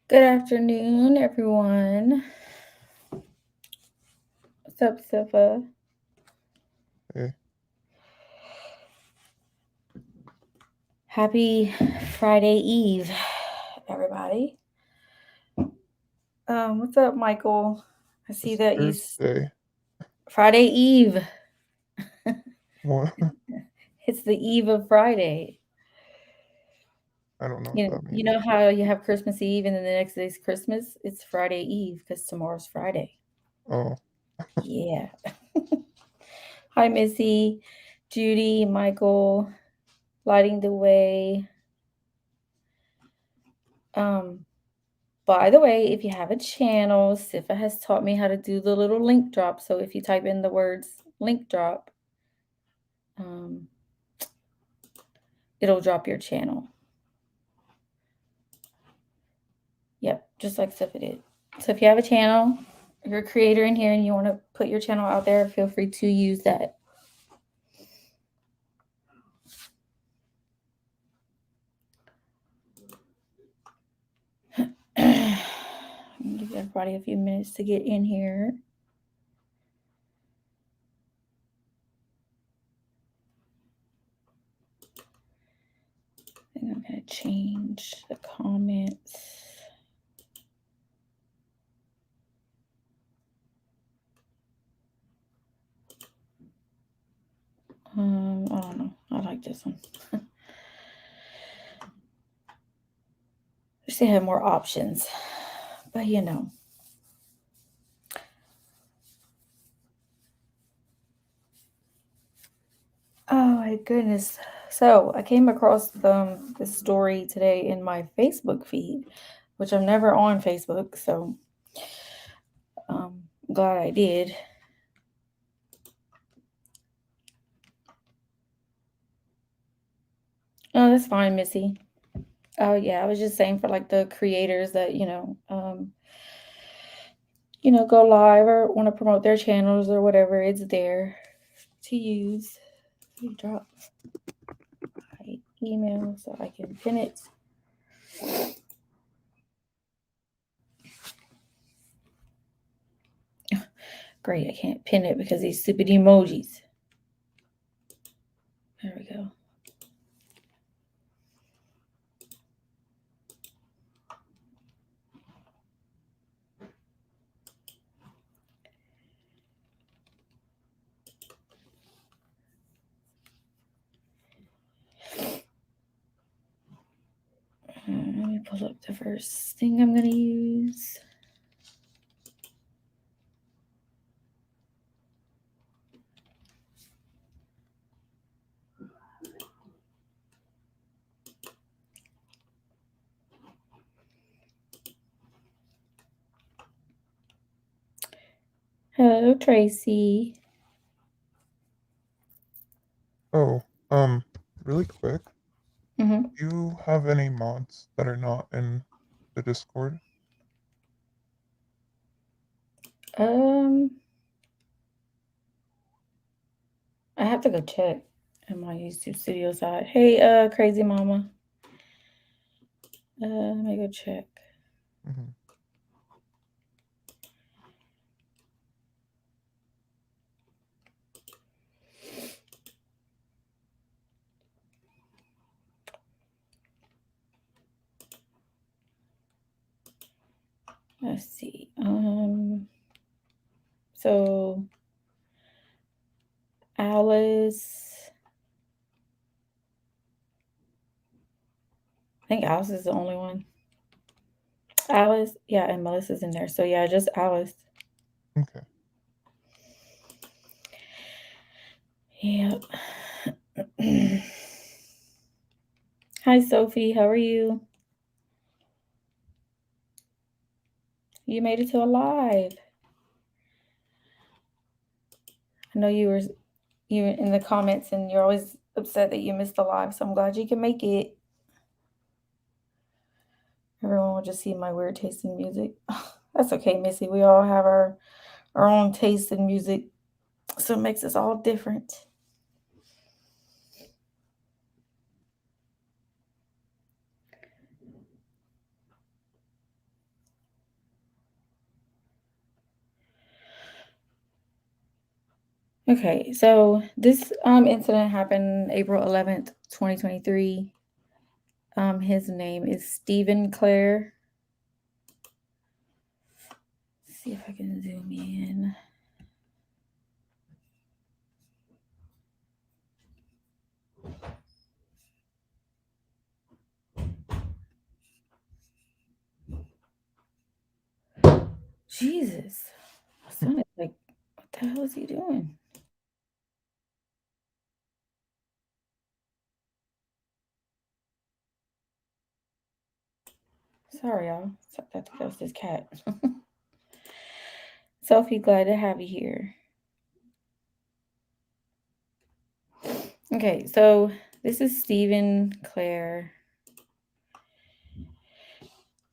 Good afternoon, everyone. What's up, Sifa? Hey, Happy Friday Eve, everybody. What's up, Michael? I see it's that Thursday. Friday Eve. What? It's the eve of Friday. I don't know what You that you means. know how you have Christmas Eve and then the next day's Christmas? It's Friday Eve because tomorrow's Friday. Oh, Yeah. Hi, Missy, Judy, Michael, lighting the way. Um, By the way, if you have a channel, Sifa has taught me how to do the little link drop. So if you type in the words link drop, um, it'll drop your channel. Yep, just like Sifa did. So if you have a channel, if you're a creator in here and you want to put your channel out there, feel free to use that. Give everybody a few minutes to get in here. I think I'm going to change the comments. I don't know. I like this one. Wish they had more options, but you know. Oh my goodness. So I came across this story today in my Facebook feed, which I'm never on Facebook, so I'm glad I did. Oh, that's fine, Missy. Oh yeah, I was just saying for like the creators that, go live or want to promote their channels or whatever, it's there to use. Let me drop my email so I can pin it. Great, I can't pin it because these stupid emojis. There we go. Let me pull up the first thing I'm going to use. Hello, Tracy. oh, really quick. Mm-hmm. Do you have any mods that are not in the Discord? Um, I have to go check on my YouTube studio side. Hey, crazy mama. Let me go check. Mm-hmm. Let's see. So Alice. I think Alice is the only one. Alice, yeah, and Melissa's in there. So yeah, just Alice. Okay. Yep. Hi, Sophie. How are you? You made it to a live. I know you were in the comments and you're always upset that you missed the live, so I'm glad you can make it. Everyone will just see my weird taste in music. That's okay, Missy. We all have our own taste in music, so it makes us all different. Okay, so this incident happened April 11th, 2023. His name is Stephen Clare. See if I can zoom in. Jesus. My son is like, what the hell is he doing? Sorry, y'all. That was this cat. Sophie, glad to have you here. Okay, so this is Stephen Clare.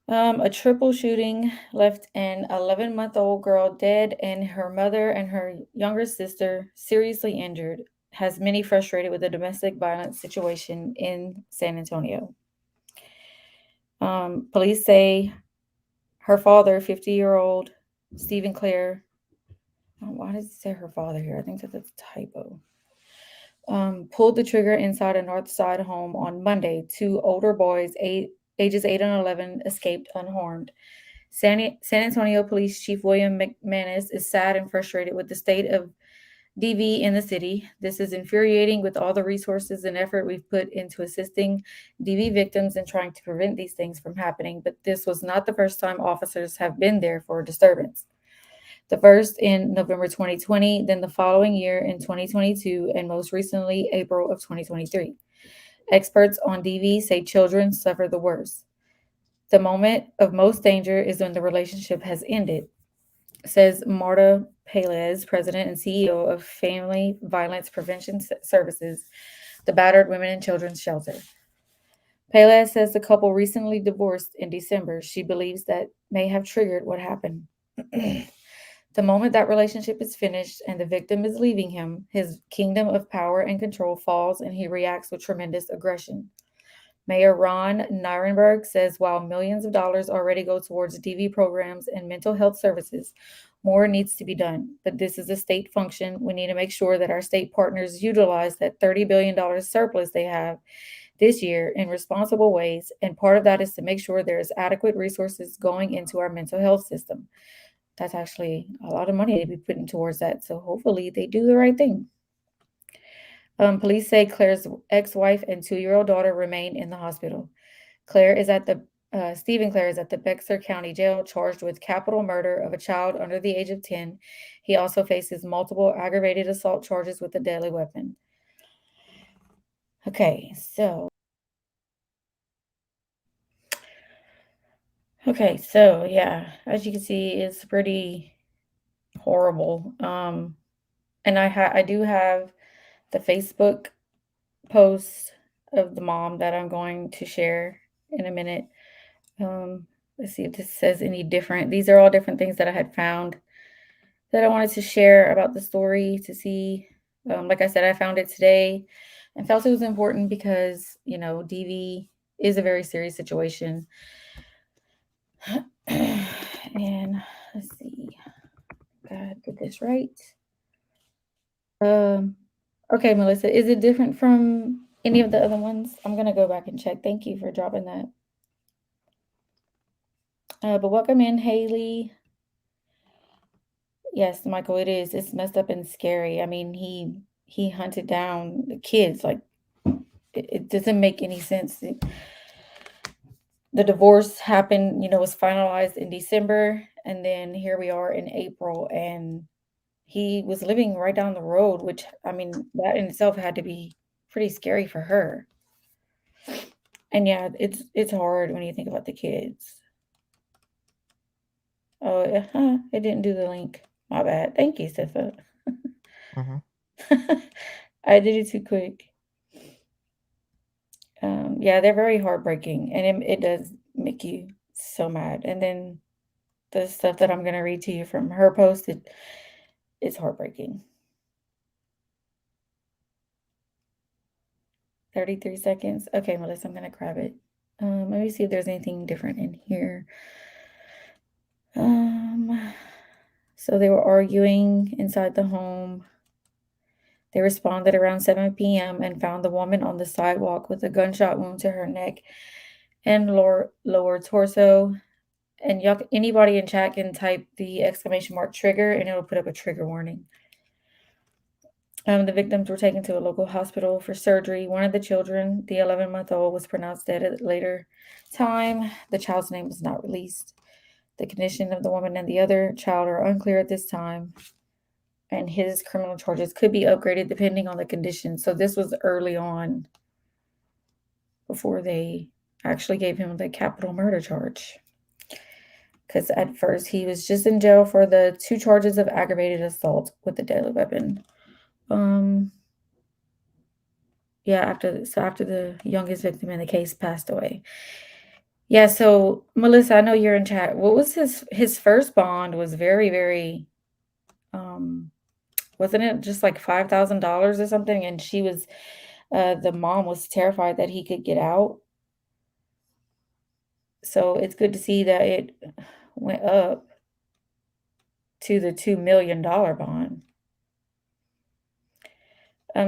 A triple shooting left an 11-month-old girl dead and her mother and her younger sister seriously injured. Has many frustrated with the domestic violence situation in San Antonio. Police say her father, 50-year-old Stephen Clare. Oh, why does it say her father here? I think that's a typo. Pulled the trigger inside a North Side home on Monday. Two older boys, ages 8 and 11, escaped unharmed. San Antonio Police Chief William McManus is sad and frustrated with the state of DV in the city. This is infuriating with all the resources and effort we've put into assisting DV victims and trying to prevent these things from happening. But this was not the first time officers have been there for a disturbance. The first in November 2020, then the following year in 2022, and most recently, April of 2023. Experts on DV say children suffer the worst. The moment of most danger is when the relationship has ended, says Marta Pelez, president and CEO of Family Violence Prevention Services, the Battered Women and Children's Shelter. Pelez says the couple recently divorced in December. She believes that may have triggered what happened. The moment that relationship is finished and the victim is leaving him, his kingdom of power and control falls and he reacts with tremendous aggression. Mayor Ron Nirenberg says while millions of dollars already go towards DV programs and mental health services, more needs to be done. But this is a state function. We need to make sure that our state partners utilize that $30 billion surplus they have this year in responsible ways. And part of that is to make sure there is adequate resources going into our mental health system. That's actually a lot of money to be putting towards that. So hopefully they do the right thing. Police say Claire's ex-wife and 2-year-old daughter remain in the hospital. Stephen Clare is at the Bexar County Jail, charged with capital murder of a child under the age of 10. He also faces multiple aggravated assault charges with a deadly weapon. Okay, so yeah, as you can see, it's pretty horrible. And I do have the Facebook post of the mom that I'm going to share in a minute. Let's see if this says any different. These are all different things that I had found that I wanted to share about the story to see. Like I said, I found it today and felt it was important because, DV is a very serious situation. And let's see, gotta get this right. Um, okay, Melissa, is it different from any of the other ones? I'm gonna go back and check. Thank you for dropping that. But welcome in, Haley. Yes, Michael, it is. It's messed up and scary. I mean, he hunted down the kids. Like it doesn't make any sense. The divorce happened, was finalized in December, and then here we are in April, and he was living right down the road, which I mean, that in itself had to be pretty scary for her. And yeah, it's hard when you think about the kids. Oh, it didn't do the link. My bad. Thank you, Sifa. Mhm. I did it too quick. Yeah, they're very heartbreaking, and it does make you so mad. And then the stuff that I'm gonna read to you from her post, it's heartbreaking. 33 seconds. Okay, Melissa, I'm gonna grab it. Let me see if there's anything different in here. Um, so they were arguing inside the home. They responded around 7 p.m. and found the woman on the sidewalk with a gunshot wound to her neck and lower torso. And anybody in chat can type the exclamation mark trigger and it'll put up a trigger warning. The victims were taken to a local hospital for surgery. One of the children, the 11-month-old, was pronounced dead at a later time. The child's name was not released. The condition of the woman and the other child are unclear at this time, and his criminal charges could be upgraded depending on the condition. So this was early on before they actually gave him the capital murder charge. Because at first he was just in jail for the 2 charges of aggravated assault with a deadly weapon. Yeah, after the youngest victim in the case passed away. Yeah, so Melissa, I know you're in chat. What was his first bond was very, very wasn't it just like $5,000 or something? And she was the mom was terrified that he could get out. So it's good to see that it went up to the $2 million bond.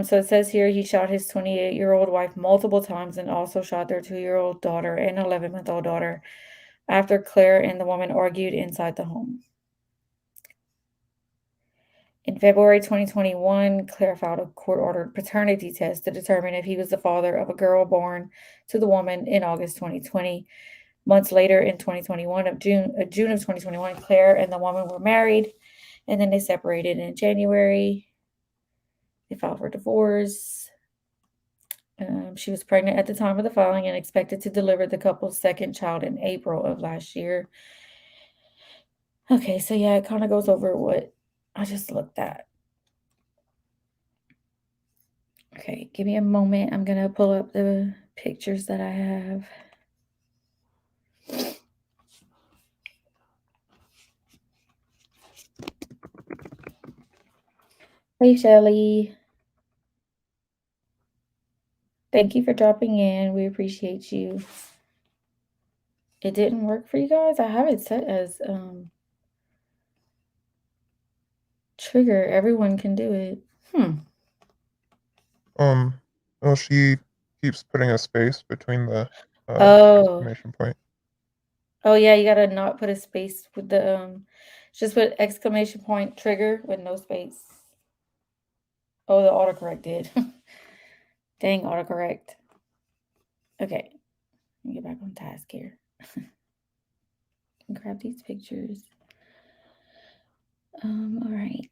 So it says here he shot his 28-year-old wife multiple times and also shot their 2-year-old daughter and 11-month-old daughter after Claire and the woman argued inside the home. In February 2021, Claire filed a court-ordered paternity test to determine if he was the father of a girl born to the woman in August 2020. Months later, in June of 2021, Claire and the woman were married, and then they separated in January. They filed for divorce. She was pregnant at the time of the filing and expected to deliver the couple's second child in April of last year. Okay, so yeah, it kind of goes over what I just looked at. Okay, give me a moment. I'm going to pull up the pictures that I have. Hey, Shelly. Thank you for dropping in. We appreciate you. It didn't work for you guys? I have it set as trigger. Everyone can do it. Well, she keeps putting a space between the Oh. exclamation point. Oh yeah, you gotta not put a space with the just put exclamation point trigger with no space. Oh, the autocorrect did. Dang autocorrect. Okay. Let me get back on task here. Grab these pictures. All right.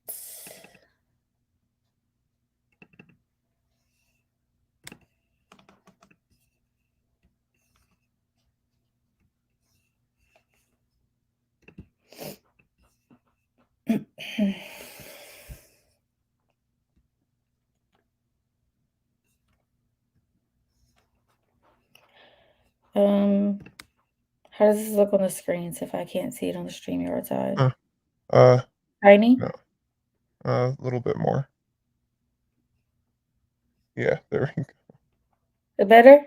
How does this look on the screens if I can't see it on the StreamYard side? Tiny? No. A little bit more. Yeah, there we go. The better?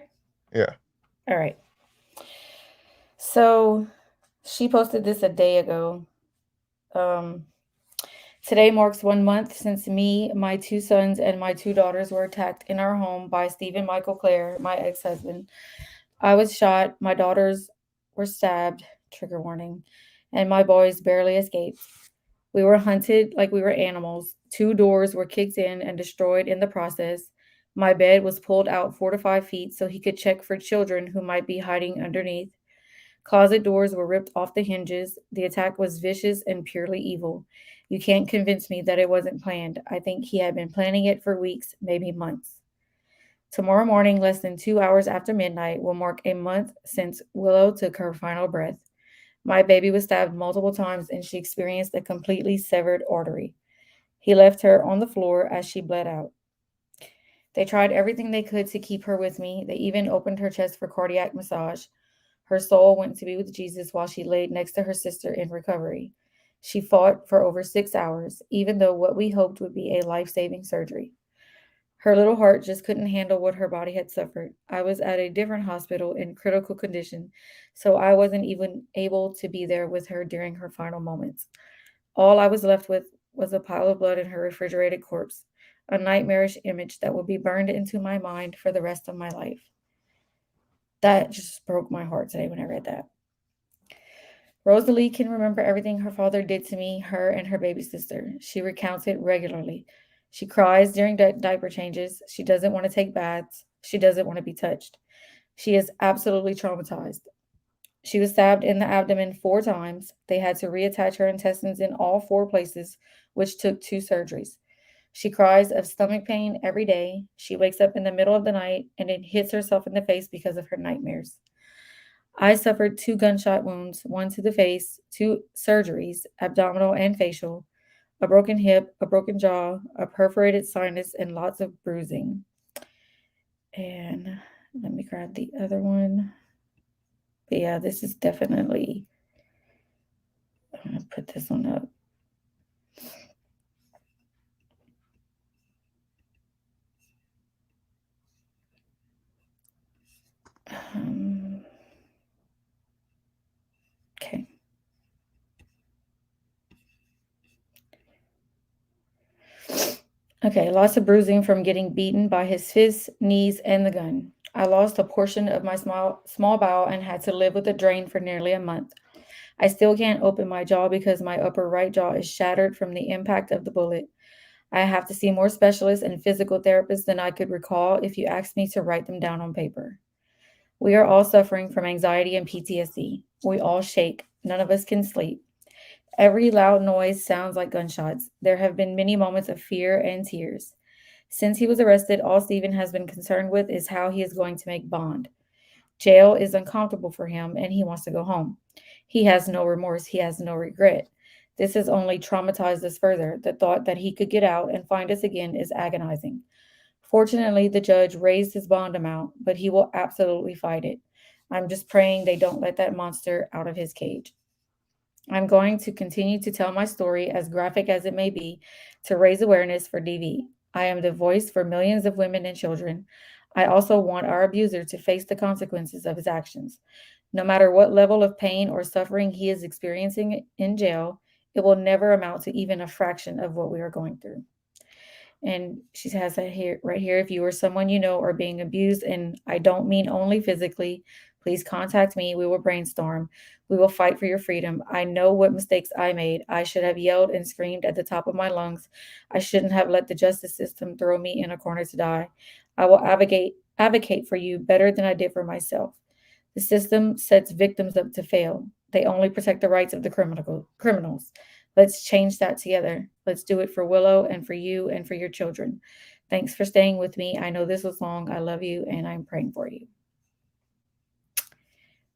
Yeah. All right. So she posted this a day ago. Today marks 1 month since me, my 2 sons, and my 2 daughters were attacked in our home by Stephen Michael Clare, my ex-husband. I was shot, my daughters were stabbed, trigger warning, and my boys barely escaped. We were hunted like we were animals. 2 doors were kicked in and destroyed in the process. My bed was pulled out 4 to 5 feet so he could check for children who might be hiding underneath. Closet doors were ripped off the hinges. The attack was vicious and purely evil. You can't convince me that it wasn't planned. I think he had been planning it for weeks, maybe months. Tomorrow morning, less than 2 hours after midnight, will mark a month since Willow took her final breath. My baby was stabbed multiple times and she experienced a completely severed artery. He left her on the floor as she bled out. They tried everything they could to keep her with me. They even opened her chest for cardiac massage. Her soul went to be with Jesus while she laid next to her sister in recovery. She fought for over 6 hours, even though what we hoped would be a life-saving surgery. Her little heart just couldn't handle what her body had suffered. I was at a different hospital in critical condition, so I wasn't even able to be there with her during her final moments. All I was left with was a pile of blood and her refrigerated corpse. a nightmarish image that will be burned into my mind for the rest of my life. That just broke my heart today when I read that. Rosalie can remember everything her father did to me, her, and her baby sister. She recounts it regularly. She cries during diaper changes. She doesn't want to take baths. She doesn't want to be touched. She is absolutely traumatized. She was stabbed in the abdomen 4 times. They had to reattach her intestines in all 4 places, which took 2 surgeries. She cries of stomach pain every day. She wakes up in the middle of the night and it hits herself in the face because of her nightmares. I suffered 2 gunshot wounds, one to the face, 2 surgeries, abdominal and facial, a broken hip, a broken jaw, a perforated sinus, and lots of bruising. And let me grab the other one. But yeah, this is definitely, I'm going to put this one up. Um, okay. Okay, lots of bruising from getting beaten by his fists, knees, and the gun. I lost a portion of my small bowel and had to live with a drain for nearly a month. I still can't open my jaw because my upper right jaw is shattered from the impact of the bullet. I have to see more specialists and physical therapists than I could recall if you asked me to write them down on paper. We are all suffering from anxiety and PTSD. We all shake. None of us can sleep. Every loud noise sounds like gunshots. There have been many moments of fear and tears. Since he was arrested, all Stephen has been concerned with is how he is going to make bond. Jail is uncomfortable for him and he wants to go home. He has no remorse, he has no regret. This has only traumatized us further. The thought that he could get out and find us again is agonizing. Fortunately, the judge raised his bond amount, but he will absolutely fight it. I'm just praying they don't let that monster out of his cage. I'm going to continue to tell my story, as graphic as it may be, to raise awareness for DV. I am the voice for millions of women and children. I also want our abuser to face the consequences of his actions. No matter what level of pain or suffering he is experiencing in jail, it will never amount to even a fraction of what we are going through. And she has that here right here. If you or someone you know are being abused, and I don't mean only physically, please contact me. We will brainstorm. We will fight for your freedom. I know what mistakes I made. I should have yelled and screamed at the top of my lungs. I shouldn't have let the justice system throw me in a corner to die. I will advocate for you better than I did for myself. The system sets victims up to fail. They only protect the rights of the criminals. Let's change that together. Let's do it for Willow and for you and for your children. Thanks for staying with me. I know this was long. I love you and I'm praying for you.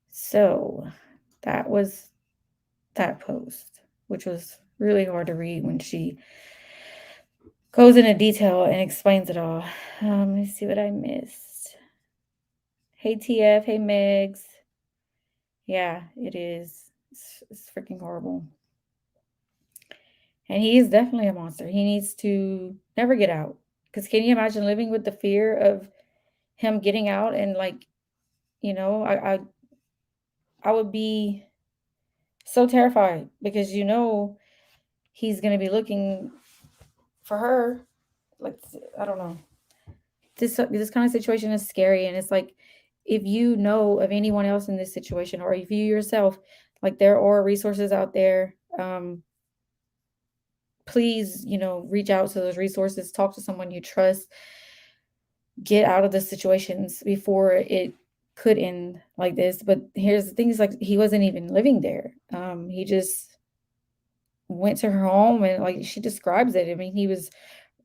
So that was that post, which was really hard to read when she goes into detail and explains it all. Let me see what I missed. Hey TF, hey Megs. Yeah, it is. It's freaking horrible. And he is definitely a monster. He needs to never get out. Because can you imagine living with the fear of him getting out and like, I would be so terrified because he's gonna be looking for her. Like I don't know. This kind of situation is scary, and it's like if you know of anyone else in this situation, or if you yourself, like there are resources out there. Please, reach out to those resources, talk to someone you trust, get out of the situations before it could end like this. But here's the thing, is like he wasn't even living there. He just went to her home and like she describes it. I mean, he was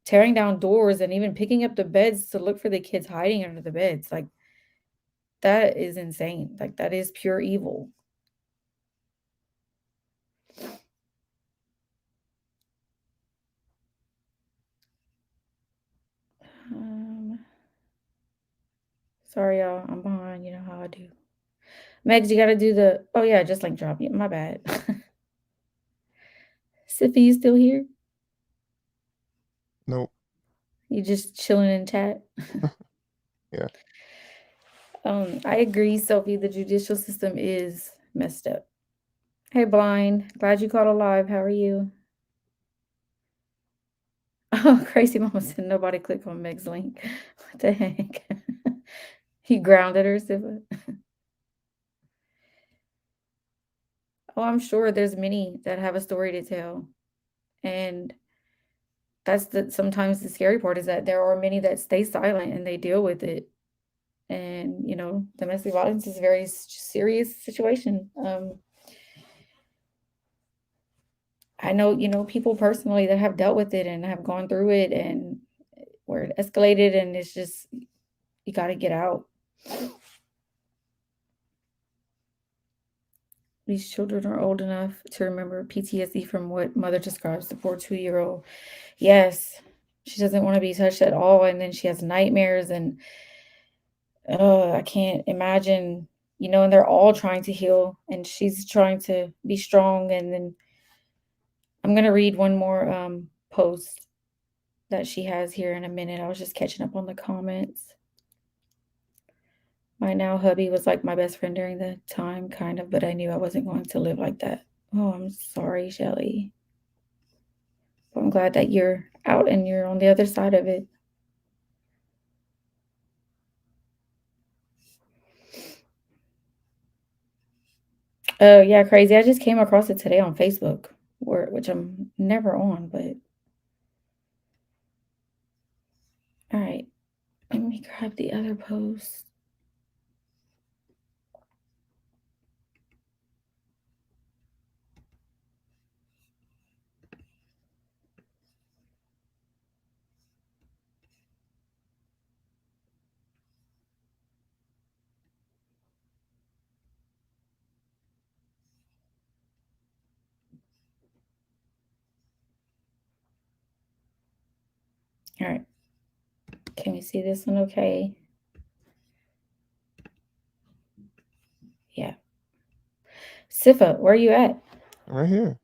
tearing down doors and even picking up the beds to look for the kids hiding under the beds. Like that is insane. Like that is pure evil. Um, Sorry, y'all. I'm behind. You know how I do. Megs, you got to do the. Oh yeah, just link drop. Yeah, my bad. Siffy, you still here? Nope. You just chilling in chat? Yeah. I agree, Sophie. The judicial system is messed up. Hey, Blind. Glad you caught alive. How are you? Oh, crazy mama said nobody click on Meg's link. What the heck? He grounded her, Siva. Oh, I'm sure there's many that have a story to tell. And that's the sometimes the scary part is that there are many that stay silent and they deal with it. And, domestic violence is a very serious situation. I know, people personally that have dealt with it and have gone through it and where it escalated and it's just you got to get out. These children are old enough to remember PTSD from what mother describes the poor 2-year-old. Yes, she doesn't want to be touched at all, and then she has nightmares, and I can't imagine, and they're all trying to heal, and she's trying to be strong. And then I'm gonna read one more post that she has here in a minute. I was just catching up on the comments. My now hubby was like my best friend during the time, kind of, but I knew I wasn't going to live like that. Oh, I'm sorry, Shelly. But I'm glad that you're out and you're on the other side of it. Oh, yeah, crazy. I just came across it today on Facebook, which I'm never on, but all right. Let me grab the other post. All right. Can we see this one okay? Yeah. Sifa, where are you at? Right here.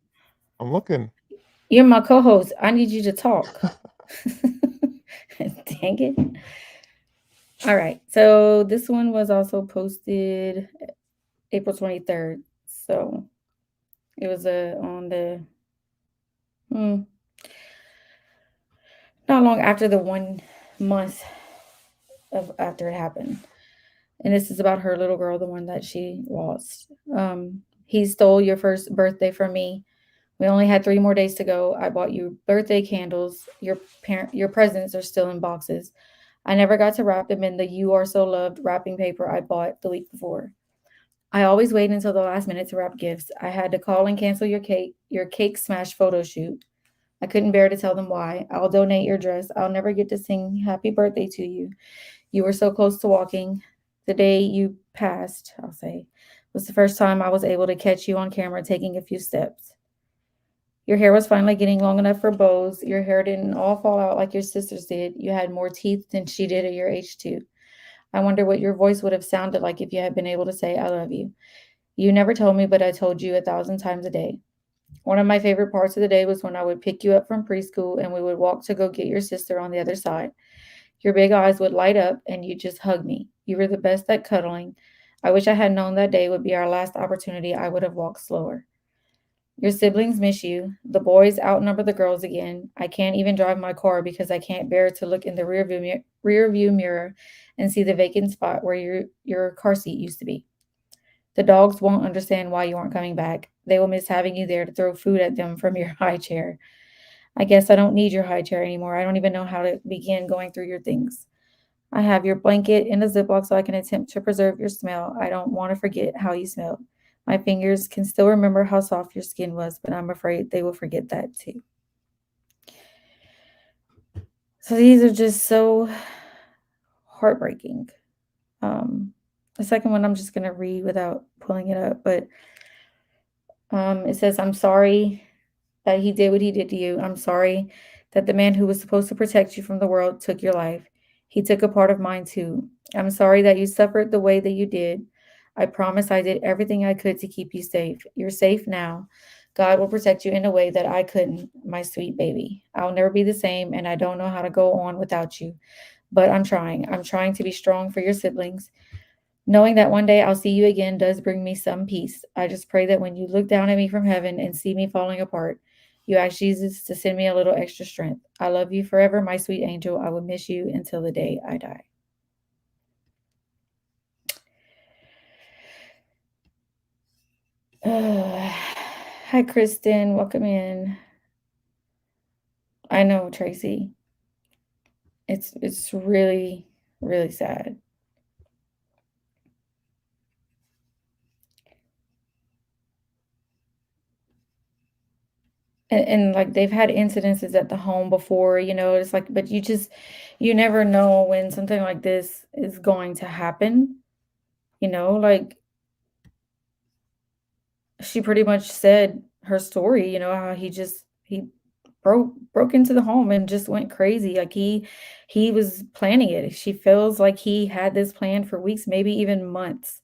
I'm looking. You're my co-host. I need you to talk. Dang it. All right. So this one was also posted April 23rd. So it was on the hmm, not long after the 1 month of after it happened. And this is about her little girl, the one that she lost. He stole your first birthday from me. We only had 3 more days to go. I bought you birthday candles. Your presents are still in boxes. I never got to wrap them in the "You Are So Loved" wrapping paper I bought the week before. I always wait until the last minute to wrap gifts. I had to call and cancel your cake smash photo shoot. I couldn't bear to tell them why. I'll donate your dress. I'll never get to sing happy birthday to you. You were so close to walking. The day you passed, I'll say, was the first time I was able to catch you on camera taking a few steps. Your hair was finally getting long enough for bows. Your hair didn't all fall out like your sister's did. You had more teeth than she did at your age, too. I wonder what your voice would have sounded like if you had been able to say, I love you. You never told me, but I told you 1,000 times a day. One of my favorite parts of the day was when I would pick you up from preschool and we would walk to go get your sister on the other side. Your big eyes would light up and you'd just hug me. You were the best at cuddling. I wish I had known that day would be our last opportunity. I would have walked slower. Your siblings miss you. The boys outnumber the girls again. I can't even drive my car because I can't bear to look in the rear view mirror and see the vacant spot where your car seat used to be. The dogs won't understand why you aren't coming back. They will miss having you there to throw food at them from your high chair. I guess I don't need your high chair anymore. I don't even know how to begin going through your things. I have your blanket in a Ziploc so I can attempt to preserve your smell. I don't want to forget how you smelled. My fingers can still remember how soft your skin was, but I'm afraid they will forget that too. So these are just so heartbreaking. The second one I'm just going to read without pulling it up, but it says, I'm sorry that he did what he did to you. I'm sorry that the man who was supposed to protect you from the world took your life. He took a part of mine too. I'm sorry that you suffered the way that you did. I promise I did everything I could to keep you safe. You're safe now. God will protect you in a way that I couldn't, my sweet baby. I'll never be the same, and I don't know how to go on without you. But I'm trying. I'm trying to be strong for your siblings. Knowing that one day I'll see you again does bring me some peace. I just pray that when you look down at me from heaven and see me falling apart, You ask Jesus to send me a little extra strength. I love you forever, my sweet angel. I will miss you until the day I die. Hi, Kristen. Welcome in. I know, Tracy. It's really, really sad. And like they've had incidences at the home before, it's like, but you never know when something like this is going to happen, like she pretty much said her story, how he broke into the home and just went crazy. Like he was planning it. She feels like he had this plan for weeks, maybe even months.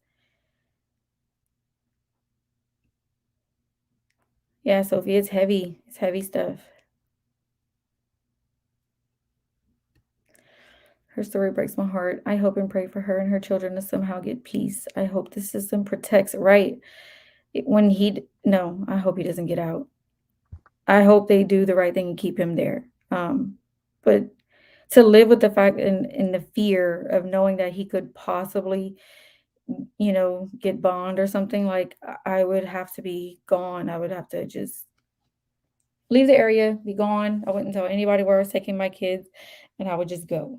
Yeah, Sophie, it's heavy. It's heavy stuff. Her story breaks my heart. I hope and pray for her and her children to somehow get peace. I hope the system protects right when no, I hope he doesn't get out. I hope they do the right thing and keep him there. But to live with the fact and the fear of knowing that he could possibly, get bond or something, like I would have to be gone. I would have to just leave the area, be gone. I wouldn't tell anybody where I was taking my kids, and I would just go.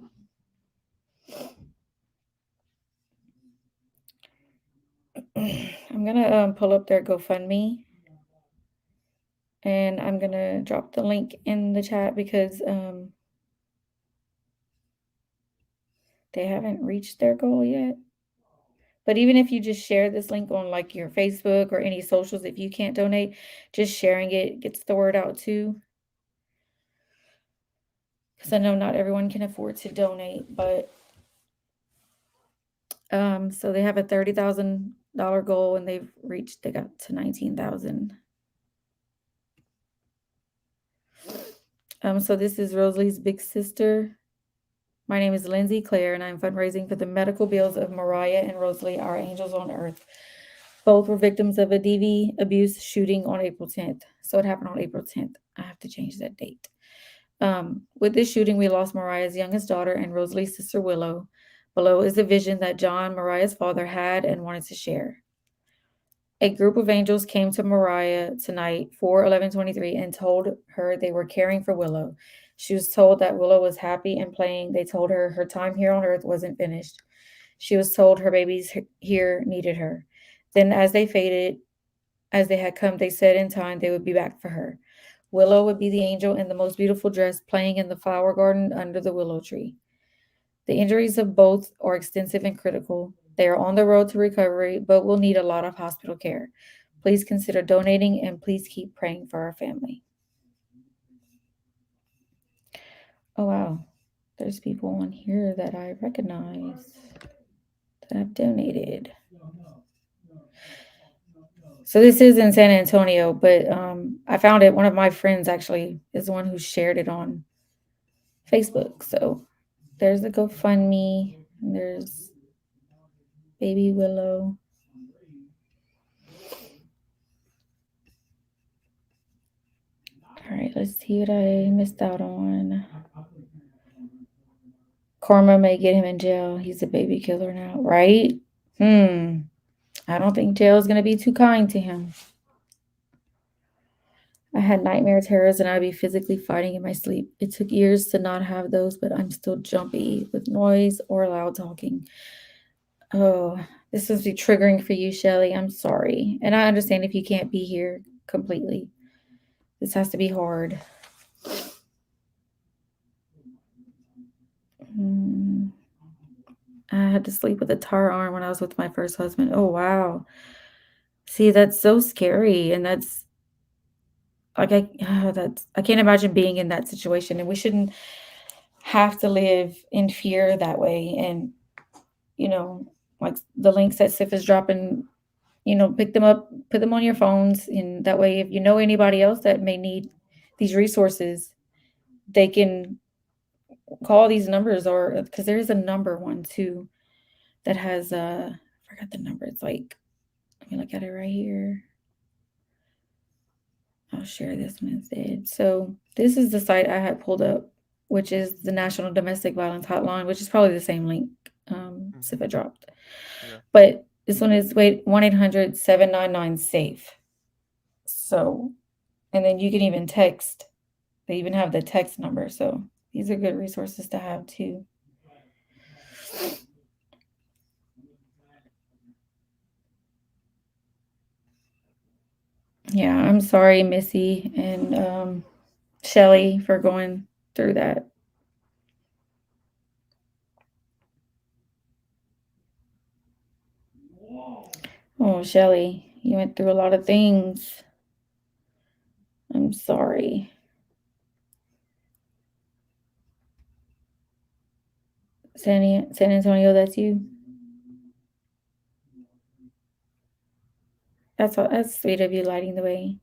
I'm gonna pull up their GoFundMe, and I'm gonna drop the link in the chat because they haven't reached their goal yet. But even if you just share this link on like your Facebook or any socials, if you can't donate, just sharing it gets the word out too. Because I know not everyone can afford to donate, but so they have a $30,000 goal and they got to 19,000. So this is Rosalie's big sister. My name is Lindsay Clare, and I'm fundraising for the medical bills of Mariah and Rosalie, our angels on earth. Both were victims of a DV abuse shooting on April 10th. So it happened on April 10th. I have to change that date. With this shooting, we lost Mariah's youngest daughter and Rosalie's sister Willow. Below is the vision that John, Mariah's father, had and wanted to share. A group of angels came to Mariah tonight, 4/11/23, and told her they were caring for Willow. She was told that Willow was happy and playing. They told her her time here on earth wasn't finished. She was told her babies here needed her. Then, as they faded, as they had come, they said in time they would be back for her. Willow would be the angel in the most beautiful dress playing in the flower garden under the willow tree. The injuries of both are extensive and critical. They are on the road to recovery, but will need a lot of hospital care. Please consider donating and please keep praying for our family. Oh, wow. There's people on here that I recognize that have donated. So this is in San Antonio, but I found it. One of my friends actually is the one who shared it on Facebook. So there's the GoFundMe. And there's Baby Willow. All right, let's see what I missed out on. Karma may get him in jail. He's a baby killer now, right? I don't think jail is going to be too kind to him. I had nightmare terrors and I'd be physically fighting in my sleep. It took years to not have those, but I'm still jumpy with noise or loud talking. Oh, this must be triggering for you, Shelly. I'm sorry. And I understand if you can't be here completely. This has to be hard. I had to sleep with a tar arm when I was with my first husband. Oh, wow. See, that's so scary. And that's like, I can't imagine being in that situation. And we shouldn't have to live in fear that way. And, you know, like the links that Sif is dropping, pick them up, put them on your phones. And that way, if you know anybody else that may need these resources, they can call these numbers, or because there is a number one too that has I forgot the number. It's like, let me look at it right here. I'll share this one instead. So this is the site I had pulled up, which is the National Domestic Violence Hotline, which is probably the same link Mhm. Sifa dropped. Yeah. But this one is wait 1-800-799-SAFE. So, and then you can even text. They even have the text number. So these are good resources to have too. Yeah, I'm sorry, Missy and Shelly, for going through that. Oh, Shelly, you went through a lot of things. I'm sorry. San Antonio, that's you. That's all. That's sweet of you lighting the way.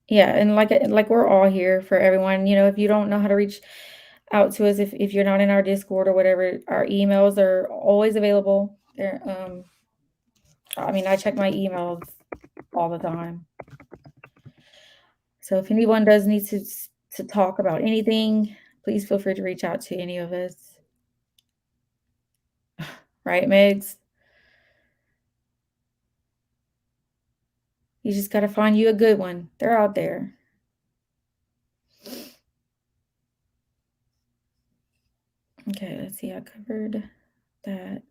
Yeah, and like we're all here for everyone. You know, if you don't know how to reach out to us, if you're not in our Discord or whatever, our emails are always available. They're I mean, I check my emails all the time. So if anyone does need to talk about anything, please feel free to reach out to any of us. Right, Megs? You just gotta find you a good one. They're out there. Okay, let's see. I covered that,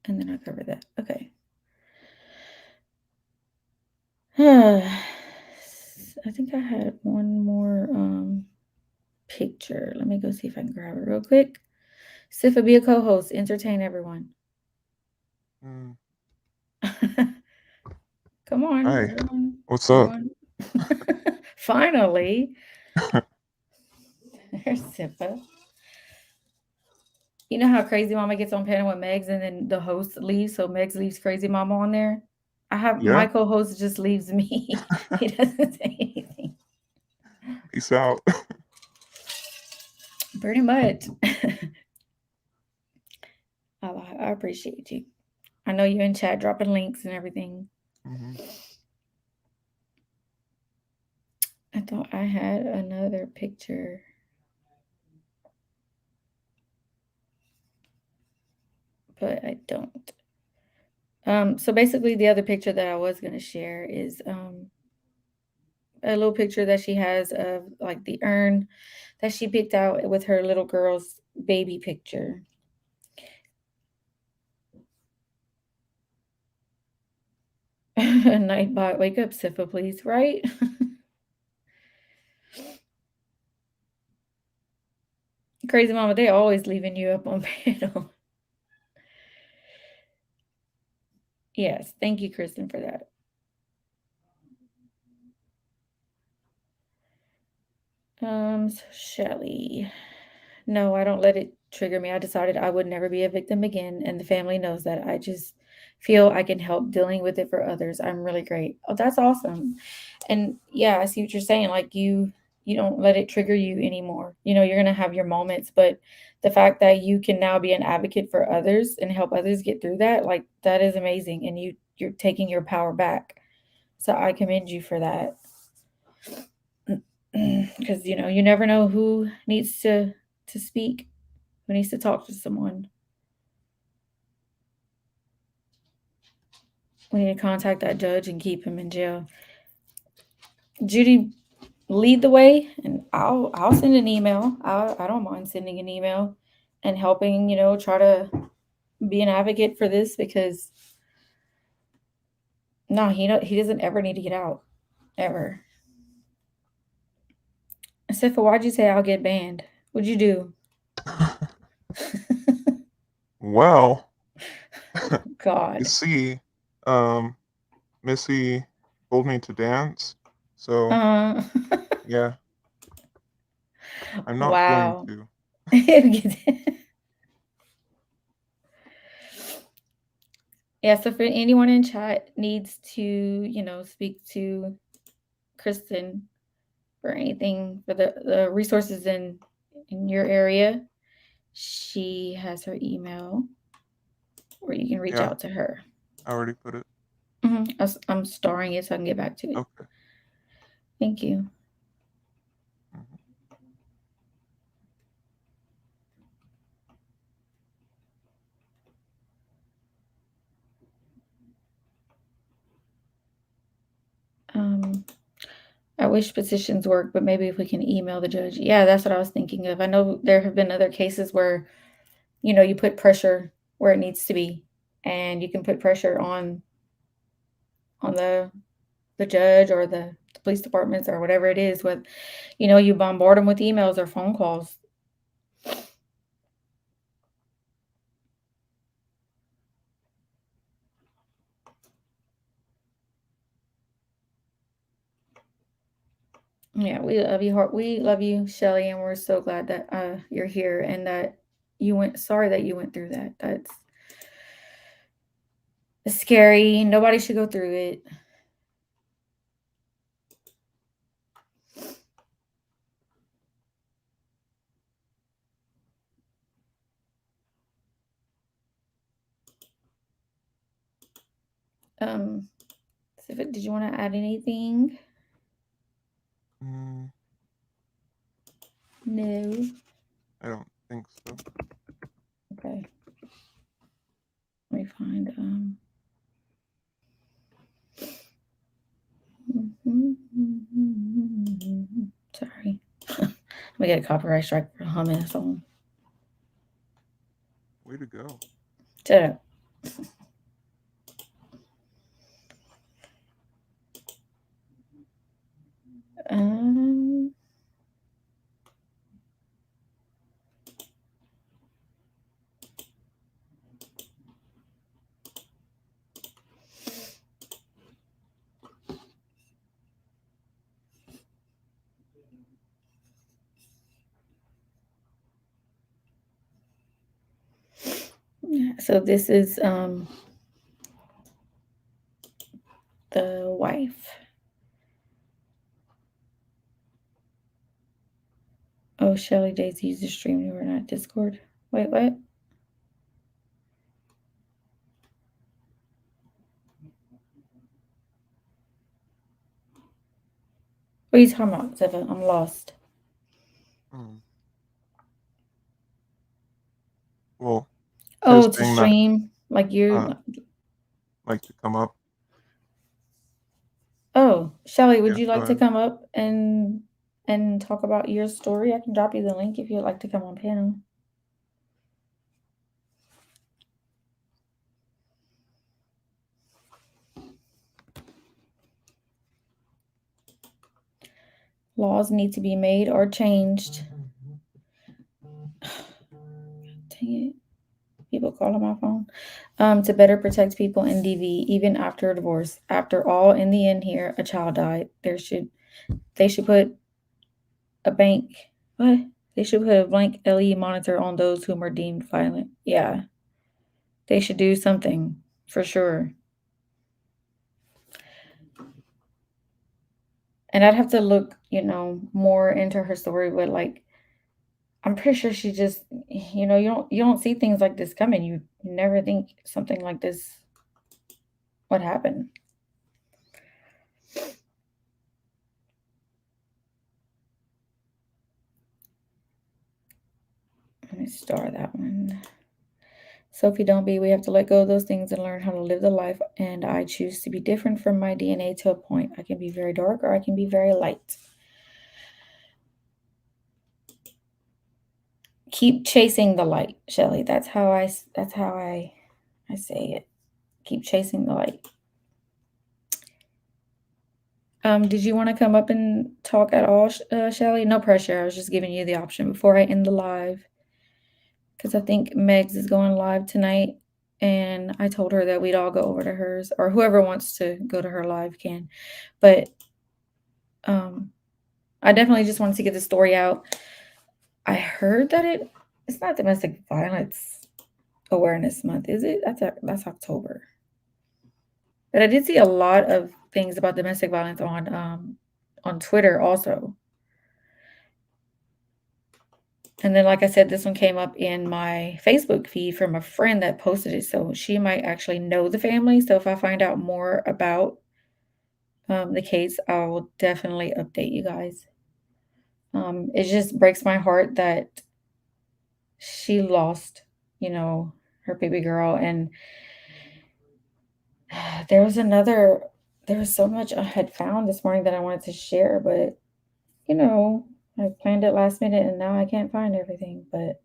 and then I covered that. Okay. I think I had one more picture. Let me go see if I can grab it real quick. Sifa, be a co-host. Entertain everyone. Mm. Come on, Hi. everyone. What's up? Everyone. Finally. There's Sifa. You know how Crazy Mama gets on panel with Megs and then the host leaves, so Megs leaves Crazy Mama on there? I have my Yeah. co-host just leaves me. He doesn't say anything. Peace out. Pretty much. I appreciate you. I know you in chat dropping links and everything. Mhm. I thought I had another picture, but I don't. So basically, the other picture that I was gonna share is a little picture that she has of like the urn that she picked out with her little girl's baby picture. Nightbot, wake up, Sifa, please. Right? Crazy Mama, they always leaving you up on panel. Yes, thank you, Kristen, for that. So Shelly. No, I don't let it trigger me. I decided I would never be a victim again, and the family knows that. I just feel I can help dealing with it for others. I'm really great. Oh, that's awesome. And yeah, I see what you're saying. Like you don't let it trigger you anymore. You know, you're gonna have your moments, but the fact that you can now be an advocate for others and help others get through that, like that is amazing. And you're taking your power back. So I commend you for that. Because you know, you never know who needs to speak, who needs to talk to someone. We need to contact that judge and keep him in jail. Judy, lead the way, and I'll send an email. I don't mind sending an email and helping. You know, try to be an advocate for this because no, he doesn't ever need to get out ever. Sifa, why'd you say I'll get banned? What'd you do? Well, you God. see, um, Missy told me to dance, so Uh, yeah, I'm not going wow. to. Yeah, so for anyone in chat needs to, you know, speak to Kristen for anything for the resources in your area, she has her email where you can reach Yeah, out to her. I already put it. I'm starring it so I can get back to it. Okay. Thank you. Mhm. I wish petitions work, but maybe if we can email the judge. Yeah, that's what I was thinking of. I know there have been other cases where, you put pressure where it needs to be, and you can put pressure on the judge or the police departments or whatever it is with, you bombard them with emails or phone calls. Yeah, we love you, Shelly, and we're so glad that you're here and that you went. Sorry that you went through that. It's scary. Nobody should go through it. Um, did you want to add anything? Mm, No. I don't think so. Okay. Let me find sorry. We get a copyright strike for humming a song. Way to go. Shut up. Um, so this is the wife. Oh, Shelly Daisy used the stream viewer, not Discord. Wait, what? What are you talking about, Zephyr? I'm lost. Mm. Well, you're Oh, to saying that stream like you. like to come up. Oh, Shelly, would Yeah, you go like to ahead. come up and talk about your story? I can drop you the link if you'd like to come on panel. Laws need to be made or changed. Dang it. People calling my phone. To better protect people in DV, even after a divorce. After all, in the end here, a child died. They should put a bank what? They should put a blank LED monitor on those whom are deemed violent. Yeah. They should do something for sure. And I'd have to look, more into her story, but like I'm pretty sure she just you don't see things like this coming. You never think something like this would happen. Let me star that one. Sophie, don't be. We have to let go of those things and learn how to live the life. And I choose to be different from my DNA to a point. I can be very dark or I can be very light. Keep chasing the light, Shelly. That's how I say it. Keep chasing the light. Did you want to come up and talk at all, Shelly? No pressure. I was just giving you the option before I end the live. Because I think Megs is going live tonight. And I told her that we'd all go over to hers, or whoever wants to go to her live can. But I definitely just wanted to get the story out. I heard that it's not Domestic Violence Awareness Month, is it? That's October. But I did see a lot of things about domestic violence on Twitter also. And then, like I said, this one came up in my Facebook feed from a friend that posted it. So she might actually know the family. So if I find out more about the case, I will definitely update you guys. It just breaks my heart that she lost, you know, her baby girl. And there was another, there was so much I had found this morning that I wanted to share, but, you know, I planned it last minute and now I can't find everything. But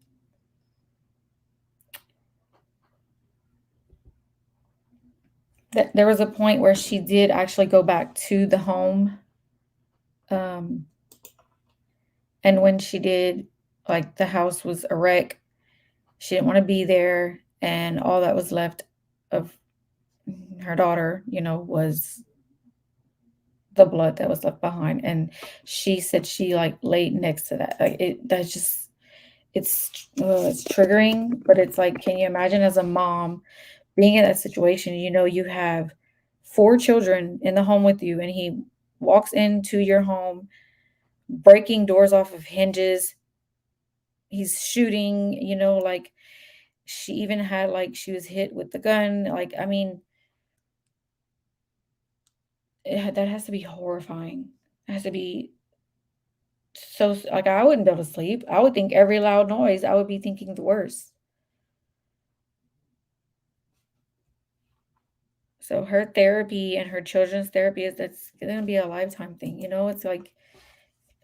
there was a point where she did actually go back to the home. Um, and when she did, like the house was a wreck. She didn't want to be there. And all that was left of her daughter, you know, was the blood that was left behind. And she said she like laid next to that. Like that's just, it's triggering, but it's like, can you imagine as a mom being in that situation? You know, you have 4 children in the home with you, and he walks into your home, breaking doors off of hinges. He's shooting, you know, like she even had like she was hit with the gun. Like, I mean, that has to be horrifying. It has to be so, like, I wouldn't be able to sleep. I would think every loud noise, I would be thinking the worst. So her therapy and her children's therapy is that's gonna be a lifetime thing, you know? It's like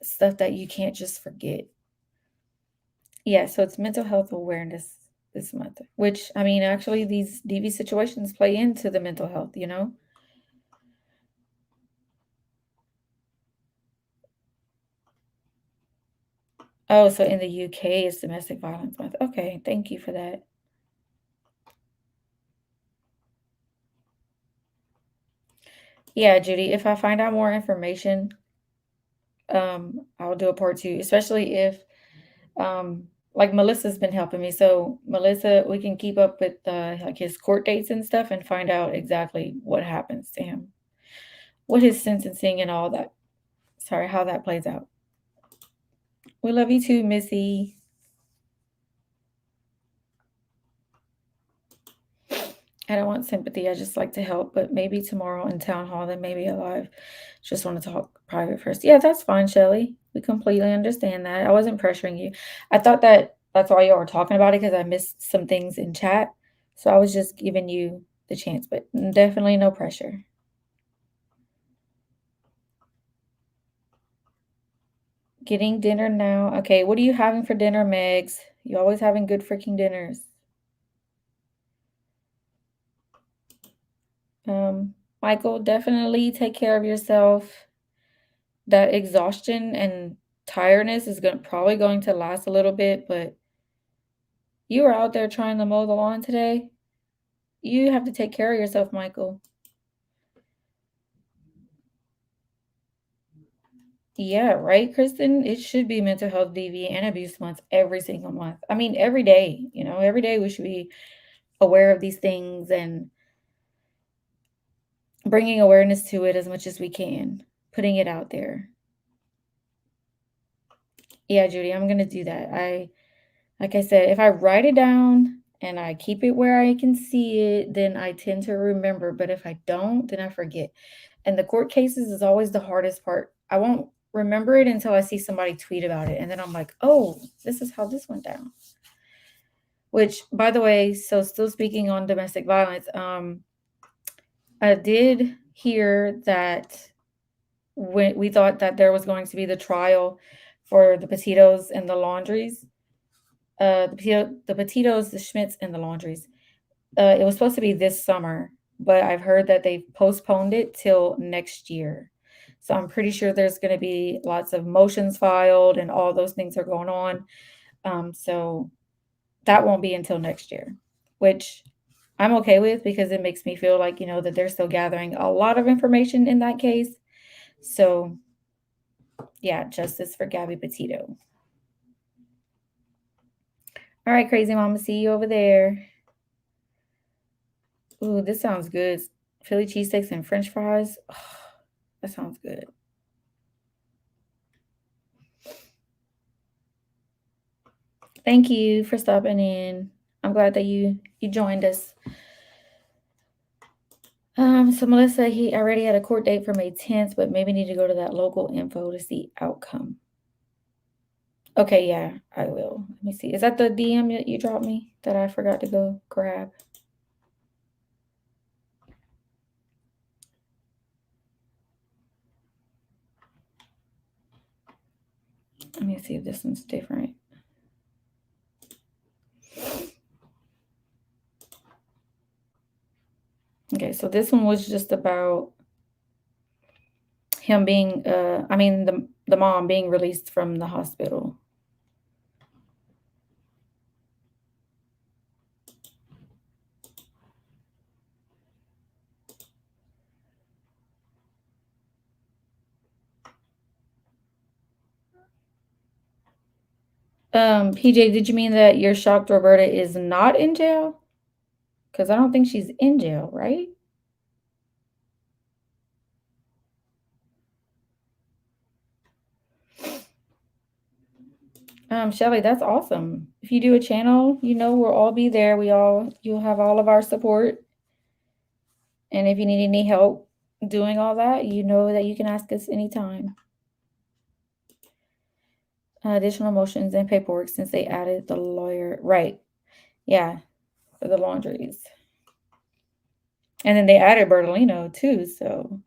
stuff that you can't just forget. Yeah, so it's mental health awareness this month, which I mean, actually these DV situations play into the mental health, you know? Oh, so in the UK it's domestic violence month. Okay, thank you for that. Yeah, Judy, if I find out more information, I'll do a part 2, especially if um like Melissa's been helping me. So Melissa, we can keep up with like his court dates and stuff and find out exactly what happens to him, what his sentencing and all that. Sorry, how that plays out. We love you too, Missy. I don't want sympathy. I just like to help, but maybe tomorrow in town hall, then maybe alive. Just want to talk private first. Yeah, that's fine, Shelly. We completely understand that. I wasn't pressuring you. I thought that that's why y'all were talking about it because I missed some things in chat. So I was just giving you the chance, but definitely no pressure. Getting dinner now. Okay, what are you having for dinner, Megs? You always having good freaking dinners. Michael, definitely take care of yourself. That exhaustion and tiredness is probably going to last a little bit, but you were out there trying to mow the lawn today. You have to take care of yourself, Michael. Yeah, right, Kristen? It should be mental health DV and abuse month every single month. I mean, every day, you know, every day we should be aware of these things and bringing awareness to it as much as we can, putting it out there. Yeah, Judy, I'm going to do that. Like I said, if I write it down and I keep it where I can see it, then I tend to remember. But if I don't, then I forget. And the court cases is always the hardest part. I won't remember it until I see somebody tweet about it. And then I'm like, oh, this is how this went down. Which, by the way, so still speaking on domestic violence, I did hear that when we thought that there was going to be the trial for the Petitos and the Laundries, the Petitos, the Schmidts, and the Laundries. It was supposed to be this summer, but I've heard that they've postponed it till next year. So I'm pretty sure there's going to be lots of motions filed and all those things are going on. So that won't be until next year, which I'm okay with because it makes me feel like, you know, that they're still gathering a lot of information in that case. So yeah, justice for Gabby Petito. All right, crazy mama, see you over there. Ooh, this sounds good. Philly cheesesteaks and French fries. Oh, that sounds good. Thank you for stopping in. I'm glad that you joined us. So Melissa, he already had a court date for May 10th, but maybe need to go to that local info to see outcome. Okay, yeah, I will. Let me see. Is that the DM that you dropped me that I forgot to go grab? Let me see if this one's different. Okay, so this one was just about him being, the mom being released from the hospital. PJ, did you mean that you're shocked Roberta is not in jail? Because I don't think she's in jail, right? Shelly, that's awesome. If you do a channel, we'll all be there. You'll have all of our support. And if you need any help doing all that, you know that you can ask us anytime. Additional motions and paperwork since they added the lawyer. Right. Yeah. For the laundries. And then they added Bertolino too, so.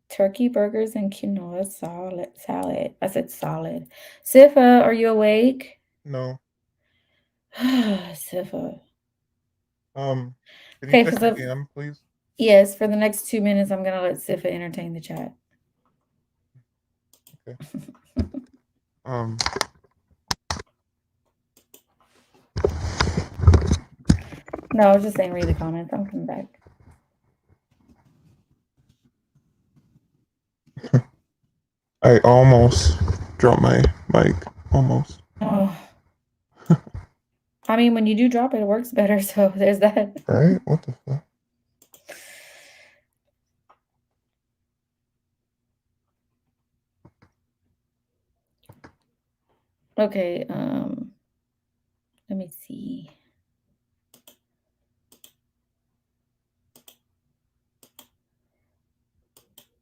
Turkey burgers and quinoa salad. I said solid. Sifa, are you awake? No. Sifa. Can you Okay, check your DM, please? yes, for the next 2 minutes, I'm gonna let Sifa entertain the chat. Okay. No, I was just saying read the comments. I'm coming back. I almost dropped my mic. Almost. Oh. I mean, when you do drop it, it works better. So there's that. Right? What the fuck? Okay. Let me see.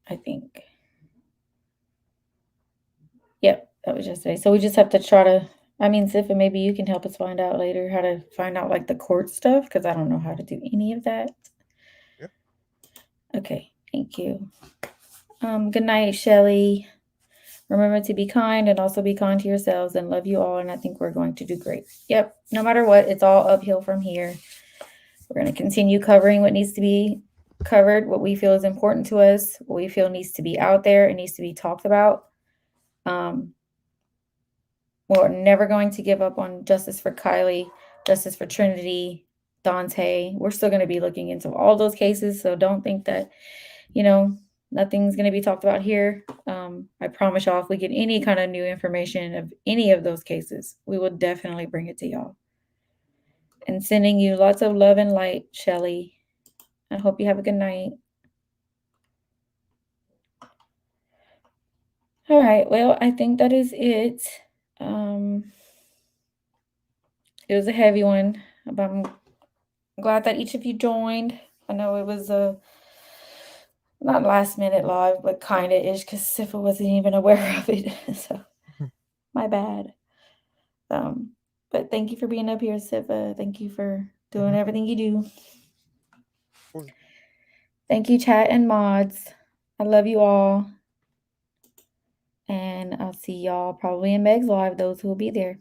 I think. Yep, that was yesterday. So we just have to try to. I mean, Sifa, maybe you can help us find out later how to find out like the court stuff because I don't know how to do any of that. Yeah. Okay, thank you. Good night, Shelly. Remember to be kind and also be kind to yourselves and love you all. And I think we're going to do great. Yep, no matter what, it's all uphill from here. We're going to continue covering what needs to be covered, what we feel is important to us, what we feel needs to be out there and needs to be talked about. We're never going to give up on justice for Kylie, justice for Trinity, Dante. We're still going to be looking into all those cases. So don't think that, nothing's going to be talked about here. I promise y'all, if we get any kind of new information of any of those cases, we will definitely bring it to y'all. And sending you lots of love and light, Shelly. I hope you have a good night. All right. Well, I think that is it. It was a heavy one, but I'm glad that each of you joined. I know it was a not last minute live, but kind of ish because Sifa wasn't even aware of it. So my bad. But thank you for being up here, Sifa. Thank you for doing everything you do. Thank you, chat and mods. I love you all. And I'll see y'all probably in Meg's live, those who will be there.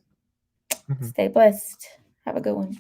Stay blessed. Have a good one.